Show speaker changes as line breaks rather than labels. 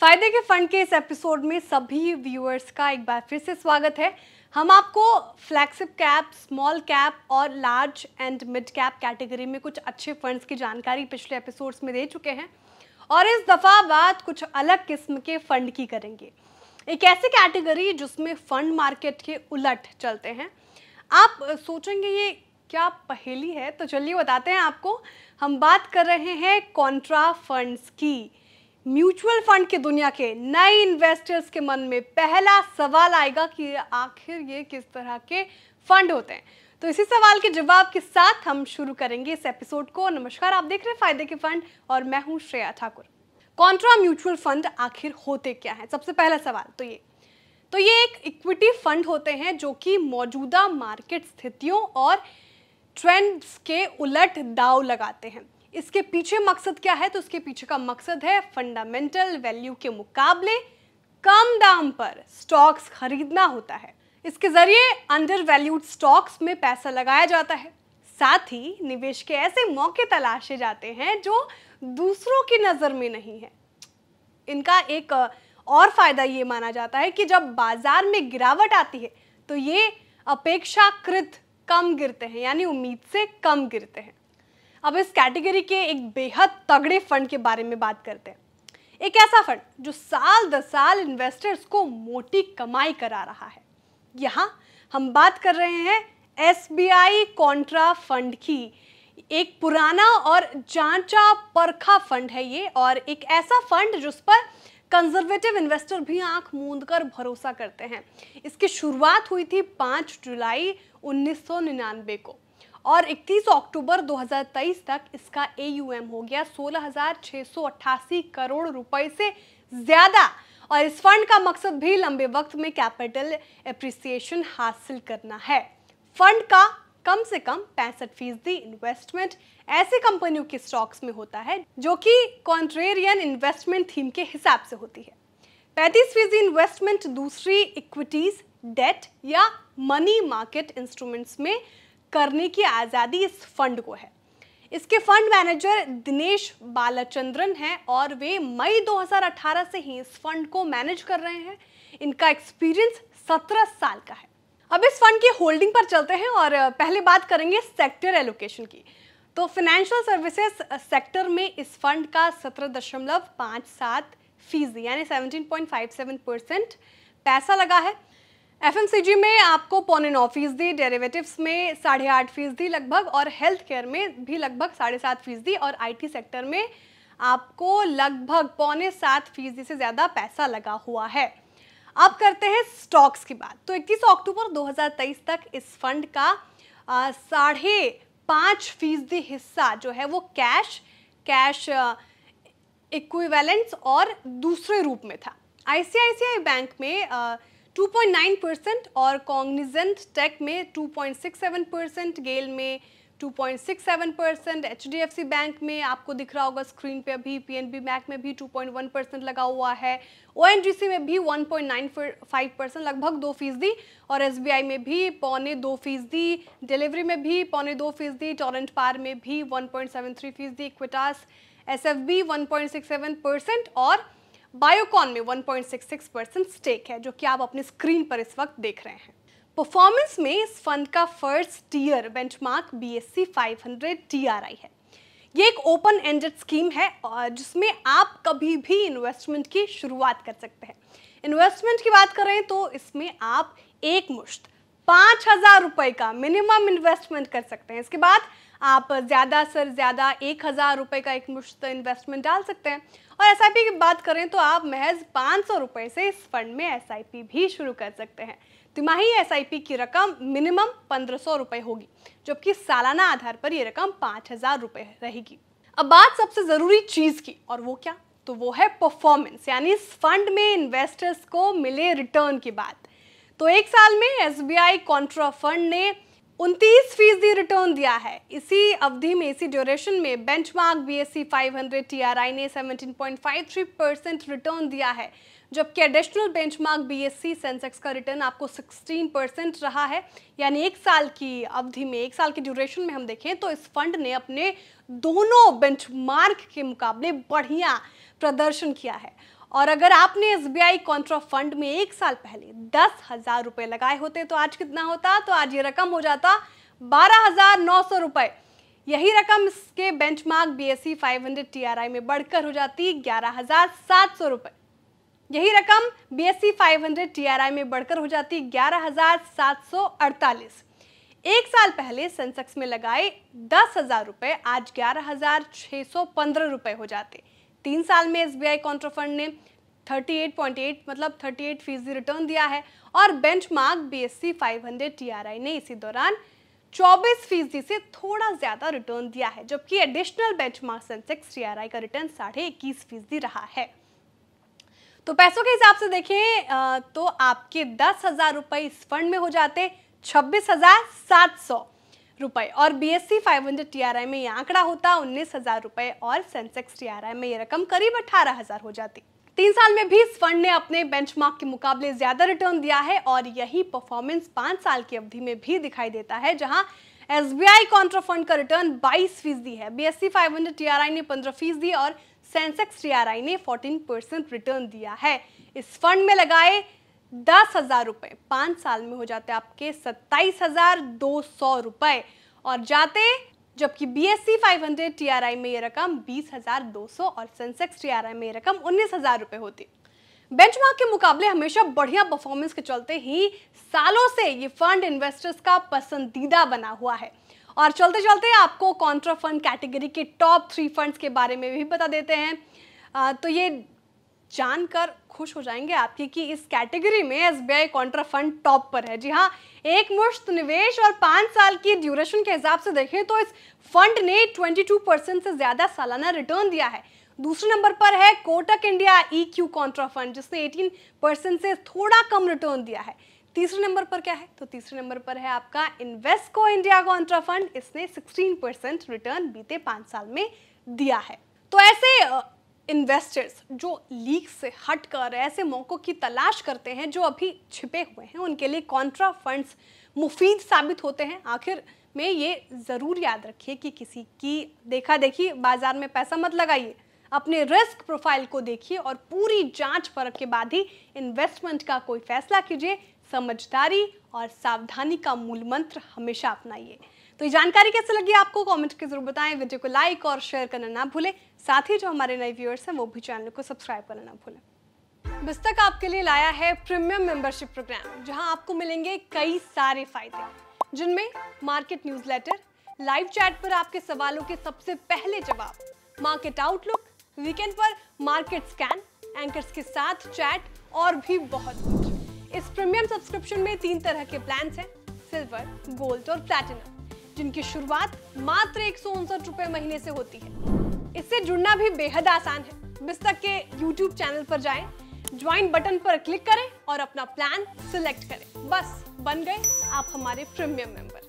फायदे के फंड के इस एपिसोड में सभी व्यूअर्स का एक बार फिर से स्वागत है। हम आपको फ्लैगशिप कैप, स्मॉल कैप और large and mid cap category में कुछ अच्छे फंड्स की जानकारी पिछले एपिसोड्स में दे चुके हैं और इस दफ़ा बात कुछ अलग किस्म के फंड की करेंगे। एक ऐसी कैटेगरी जिसमें फंड मार्केट के उलट चलते हैं। आप सोचेंगे ये क्या पहेली है, तो चलिए बताते हैं आपको। हम बात कर रहे हैं कॉन्ट्रा फंड्स की। म्यूचुअल फंड की दुनिया के नए इन्वेस्टर्स के मन में पहला सवाल आएगा कि आखिर ये किस तरह के फंड होते हैं। तो इसी सवाल के जवाब के साथ हम शुरू करेंगे इस एपिसोड को। नमस्कार, आप देख रहे हैं फायदे के फंड और मैं हूं Shreya Thakur. Contra mutual fund आखिर होते क्या हैं? सबसे पहला सवाल तो ये एक इक्विटी फंड होते हैं जो कि मौजूदा मार्केट स्थितियों और ट्रेंड्स के उलट दांव लगाते हैं। इसके पीछे मकसद क्या है? तो इसके पीछे का मकसद है फंडामेंटल वैल्यू के मुकाबले कम दाम पर स्टॉक्स खरीदना होता है। इसके जरिए अंडर वैल्यूड स्टॉक्स में पैसा लगाया जाता है। साथ ही निवेश के ऐसे मौके तलाशे जाते हैं जो दूसरों की नजर में नहीं है। इनका एक और फायदा ये माना जाता है कि जब बाजार में गिरावट आती है तो ये अपेक्षाकृत कम गिरते हैं, यानी उम्मीद से कम गिरते हैं। अब इस कैटेगरी के एक बेहद तगड़े फंड के बारे में बात करते हैं। एक ऐसा फंड जो साल दर साल इन्वेस्टर्स को मोटी कमाई करा रहा है। यहाँ हम बात कर रहे हैं SBI कॉन्ट्रा फंड की। एक पुराना और जांचा परखा फंड है ये, और एक ऐसा फंड जिस पर कंजर्वेटिव इन्वेस्टर भी आंख मूंद कर भरोसा करते हैं। इसकी शुरुआत हुई थी 5 जुलाई 1999 को और 31 अक्टूबर 2023 तक इसका AUM हो गया 16,688 करोड़ रुपए से ज्यादा। और इस फंड का मकसद भी लंबे वक्त में कैपिटल एप्रिसिएशन हासिल करना है। फंड का कम से कम 65% इन्वेस्टमेंट ऐसी कंपनियों के स्टॉक्स में होता है जो कि कॉन्ट्रेरियन इन्वेस्टमेंट थीम के हिसाब से होती है। 35% इन्वेस्टमेंट दूसरी इक्विटीज, डेट या मनी मार्केट इंस्ट्रूमेंट्स में करने की आज़ादी इस फंड को है। इसके फंड मैनेजर दिनेश बालाचंद्रन हैं और वे मई 2018 से ही इस फंड को मैनेज कर रहे हैं। इनका एक्सपीरियंस 17 साल का है। अब इस फंड की होल्डिंग पर चलते हैं और पहले बात करेंगे सेक्टर एलोकेशन की। तो फाइनेंशियल सर्विसेज सेक्टर में इस फंड का 17.57% यानी 17.57% पैसा लगा है। FMCG में आपको 9.25%, डेरिवेटिव्स में 8.5% लगभग, और हेल्थ केयर में भी लगभग 7.5%, और IT सेक्टर में आपको लगभग 6.25% से ज़्यादा पैसा लगा हुआ है। अब करते हैं स्टॉक्स की बात। तो 31 अक्टूबर 2023 तक इस फंड का 5.5% हिस्सा जो है वो कैश इक्विवेलेंट्स और दूसरे रूप में था। ICICI बैंक में 2.9% और कॉग्निजेंट टेक में 2.67%, गेल में 2.67%, HDFC बैंक में आपको दिख रहा होगा स्क्रीन पे अभी, PNB बैंक में भी 2.1% लगा हुआ है, ONGC में भी 1.95% लगभग 2%, और SBI में भी 2.25%, डिलीवरी में भी 2.2%, टोरेंट पार में भी 1.73%, इक्विटास SFB 1.67% और बायोकॉन में 1.66% स्टेक है, जो कि आप अपने स्क्रीन पर इस वक्त देख रहे हैं। परफॉर्मेंस में इस फंड का first tier benchmark BSE 500 TRI है। ये एक ओपन एंडेड स्कीम है और जिसमें आप कभी भी इन्वेस्टमेंट की शुरुआत कर सकते हैं। इन्वेस्टमेंट की बात करें तो इसमें आप एक मुश्त 5,000 रुपए का मिनिमम इन्वेस्टमेंट कर सकते हैं। इसके बाद आप ज़्यादा से ज़्यादा 1,000 रुपए का एक मुश्त इन्वेस्टमेंट डाल सकते हैं। और SIP की बात करें तो आप महज 500 रुपए से इस फंड में SIP भी शुरू कर सकते हैं। तिमाही SIP की रकम मिनिमम 1,500 रुपए होगी, जबकि सालाना आधार पर ये रकम 5,000 रुपए रहेगी। अब बात सबसे ज़रूरी चीज़ की, और वो क्या? तो वो है परफॉर्मेंस, यानी इस फंड में इन्वेस्टर्स को मिले रिटर्न की बात। तो एक साल में SBI कॉन्ट्रा फंड ने 29% रिटर्न दिया है। इसी अवधि में, इसी ड्यूरेशन में बेंचमार्क BSE 500 TRI ने 17.53% रिटर्न दिया है, जबकि एडिशनल बेंचमार्क BSE सेंसेक्स का रिटर्न आपको 16% रहा है। यानी एक साल की अवधि में, एक साल की ड्यूरेशन में हम देखें तो इस फंड ने अपने दोनों बेंचमार्क के मुकाबले बढ़िया प्रदर्शन किया है। और अगर आपने SBI कॉन्ट्रा फंड में 1 साल पहले 10,000 रुपए लगाए होते तो आज कितना होता? तो आज ये रकम हो जाता 12,900 रुपए। यही रकम इसके बेंचमार्क BSE 500 TRI में बढ़कर हो जाती 11,700 रुपए। यही रकम BSE 500 TRI में बढ़कर हो जाती 11,748। 1 साल पहले सेंसेक्स में लगाए 10,000 रुपए आज 11,615 रुपए हो जाते। 3 साल में SBI कॉन्ट्रा फंड ने 38.8 मतलब 38% रिटर्न दिया है और बेंचमार्क BSE 500 TRI ने इसी दौरान 24% से थोड़ा ज्यादा रिटर्न दिया है, जबकि एडिशनल बेंचमार्क सेंसेक्स TRI का रिटर्न 21.5% रहा है। तो पैसों के हिसाब से देखें तो आपके 10,000 रुपए इस फंड में हो जाते 26,700 रुपए और BSE 500 TRI में ये आंकड़ा होता 19,000 रुपए और सेंसेक्स TRI में ये रकम करीब 18,000 हो जाती। 3 साल में भी इस फंड ने अपने बेंचमार्क के मुकाबले ज्यादा रिटर्न दिया है और यही परफॉर्मेंस 5 साल की अवधि में भी दिखाई देता है, जहां SBI कॉन्ट्रा फंड का रिटर्न 22% है, BSE 500 TRI ने 15% और सेंसेक्स TRI ने 14% रिटर्न दिया है। इस फंड में लगाए 10,000 रुपए 5 साल में हो जाते आपके 27,200 रुपए और जाते, जबकि BSE 500 TRI में ये रकम 20,200 और सेंसेक्स TRI में ये रकम 19,000 रुपए होती। बेंचमार्क के मुकाबले हमेशा बढ़िया परफॉर्मेंस के चलते ही सालों से ये फंड इन्वेस्टर्स का पसंदीदा बना हुआ है। और चलते चलते आपको कॉन्ट्रा फंड कैटेगरी के टॉप 3 फंड्स के बारे में भी बता देते हैं। तो ये जानकर खुश हो जाएंगे आपकी कि इस कैटेगरी में SBI कॉन्ट्रा फंड टॉप पर है। जी हाँ, एक मुश्त निवेश और 5 साल की ड्यूरेशन के हिसाब से देखें तो इस फंड ने 22% से ज्यादा सालाना रिटर्न दिया है। दूसरे नंबर पर है Kotak India EQ Contra fund, जिसने 18% से थोड़ा कम रिटर्न दिया है। तीसरे नंबर पर क्या है? तो तीसरे नंबर पर है आपका इन्वेस्को इंडिया कॉन्ट्रा फंड, इसने 16% रिटर्न बीते 5 साल में दिया है। तो ऐसे इन्वेस्टर्स जो लीक से हटकर ऐसे मौकों की तलाश करते हैं जो अभी छिपे हुए हैं, उनके लिए कॉन्ट्रा फंड्स मुफीद साबित होते हैं। आखिर में ये ज़रूर याद रखिए कि किसी की देखा देखी बाजार में पैसा मत लगाइए। अपने रिस्क प्रोफाइल को देखिए और पूरी जांच परख के बाद ही इन्वेस्टमेंट का कोई फैसला कीजिए। समझदारी और सावधानी का मूल मंत्र हमेशा अपनाइए। तो ये जानकारी कैसे लगी आपको कमेंट के जरूर बताएं। वीडियो को लाइक और शेयर करना ना भूलें। साथ ही जो हमारे नए व्यूअर्स हैं वो भी चैनल को सब्सक्राइब करना ना भूलें। बिस्तक आपके लिए लाया है प्रीमियम मेंबरशिप प्रोग्राम, जहां आपको मिलेंगे कई सारे फायदे, जिनमें मार्केट न्यूज़लेटर, लाइव चैट पर आपके सवालों के सबसे पहले जवाब, मार्केट आउटलुक, वीकेंड पर मार्केट स्कैन, एंकर्स के साथ चैट और भी बहुत कुछ। इस प्रीमियम सब्सक्रिप्शन में 3 तरह के प्लान्स हैं, सिल्वर, गोल्ड और प्लैटिनम, जिनकी शुरुआत मात्र 159 रुपए महीने से होती है। इससे जुड़ना भी बेहद आसान है। बिस्तक के YouTube चैनल पर जाएं, ज्वाइन बटन पर क्लिक करें और अपना प्लान सिलेक्ट करें। बस बन गए आप हमारे प्रीमियम मेंबर।